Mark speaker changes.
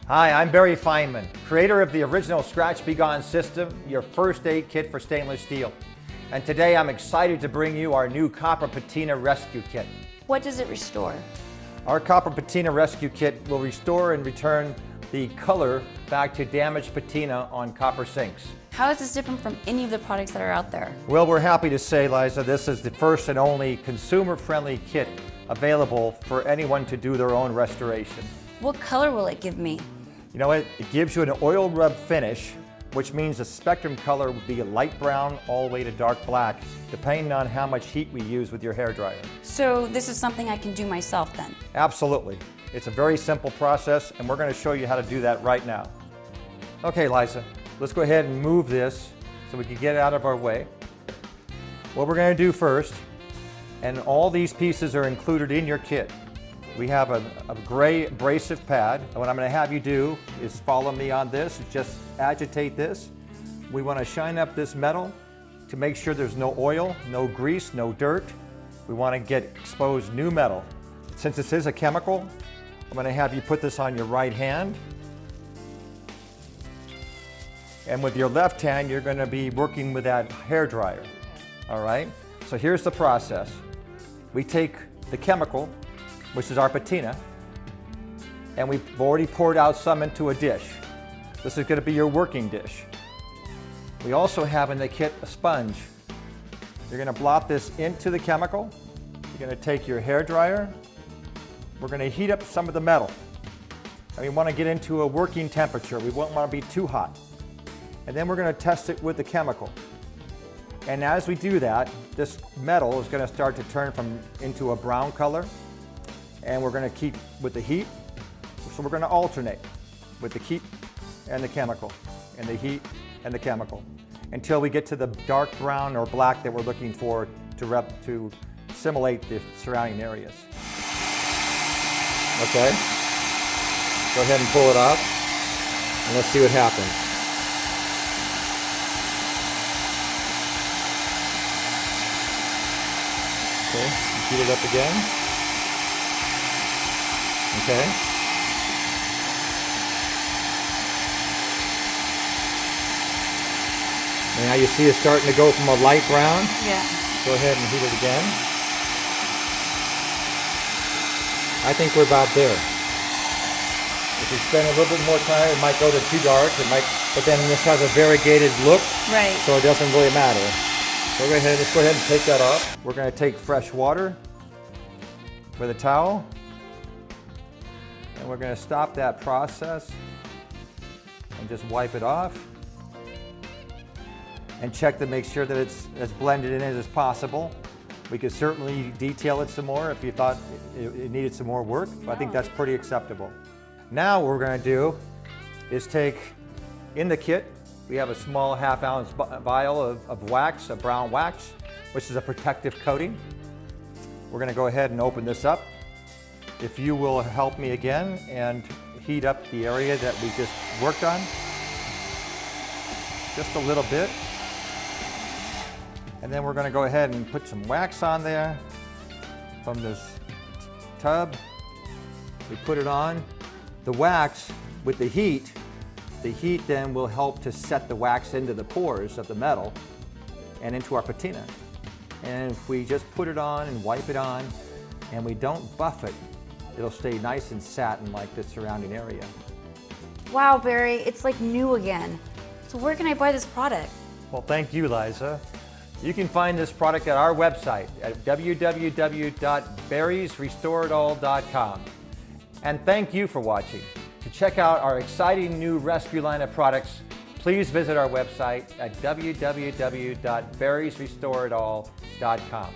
Speaker 1: Hi, I'm Barry Feynman, creator of the original Scratch Be Gone system, your first aid kit for stainless steel. And today I'm excited to bring you our new Copper Patina Rescue Kit.
Speaker 2: What does it restore?
Speaker 1: Our Copper Patina Rescue Kit will restore and return the color back to damaged patina on copper sinks.
Speaker 2: How is this different from any of the products that are out there?
Speaker 1: Well, we're happy to say, Liza, this is the first and only consumer-friendly kit available for anyone to do their own restoration.
Speaker 2: What color will it give me?
Speaker 1: You know, it gives you an oil rub finish, which means the spectrum color would be a light brown all the way to dark black, depending on how much heat we use with your hairdryer.
Speaker 2: So this is something I can do myself then?
Speaker 1: Absolutely. It's a very simple process, and we're going to show you how to do that right now. Okay, Liza, let's go ahead and move this so we can get it out of our way. What we're going to do first, and all these pieces are included in your kit. We have a gray abrasive pad, and what I'm going to have you do is follow me on this. Just agitate this. We want to shine up this metal to make sure there's no oil, no grease, no dirt. We want to get exposed new metal. Since this is a chemical, I'm going to have you put this on your right hand. And with your left hand, you're going to be working with that hairdryer. All right? So here's the process. We take the chemical, which is our patina, and we've already poured out some into a dish. This is going to be your working dish. We also have in the kit a sponge. You're going to blot this into the chemical. You're going to take your hairdryer. We're going to heat up some of the metal. And we want to get into a working temperature. We won't want to be too hot. And then we're going to test it with the chemical. And as we do that, this metal is going to start to turn into a brown color. And we're going to keep with the heat. So we're going to alternate with the heat and the chemical, and the heat and the chemical, until we get to the dark brown or black that we're looking for to simulate the surrounding areas. Okay, go ahead and pull it off, and let's see what happens. Okay, heat it up again. Okay. And now you see it's starting to go from a light brown.
Speaker 2: Yeah.
Speaker 1: Go ahead and heat it again. I think we're about there. If we spend a little bit more time, it might go to too dark. But then this has a variegated look.
Speaker 2: Right.
Speaker 1: So it doesn't really matter. So let's go ahead and take that off. We're going to take fresh water with a towel. And we're going to stop that process and just wipe it off and check to make sure that it's as blended in as possible. We could certainly detail it some more if you thought it needed some more work, but I think that's pretty acceptable. Now what we're going to do is take, in the kit, we have a small half-ounce vial of wax, a brown wax, which is a protective coating. We're going to go ahead and open this up. If you will help me again and heat up the area that we just worked on, just a little bit. And then we're going to go ahead and put some wax on there from this tub. We put it on. The wax, with the heat then will help to set the wax into the pores of the metal and into our patina. And if we just put it on and wipe it on and we don't buff it, it'll stay nice and satin like the surrounding area.
Speaker 2: Wow, Barry, it's like new again. So where can I buy this product?
Speaker 1: Well, thank you, Liza. You can find this product at our website at www.barrysrestoreitall.com. And thank you for watching. To check out our exciting new rescue line of products, please visit our website at www.barrysrestoreitall.com.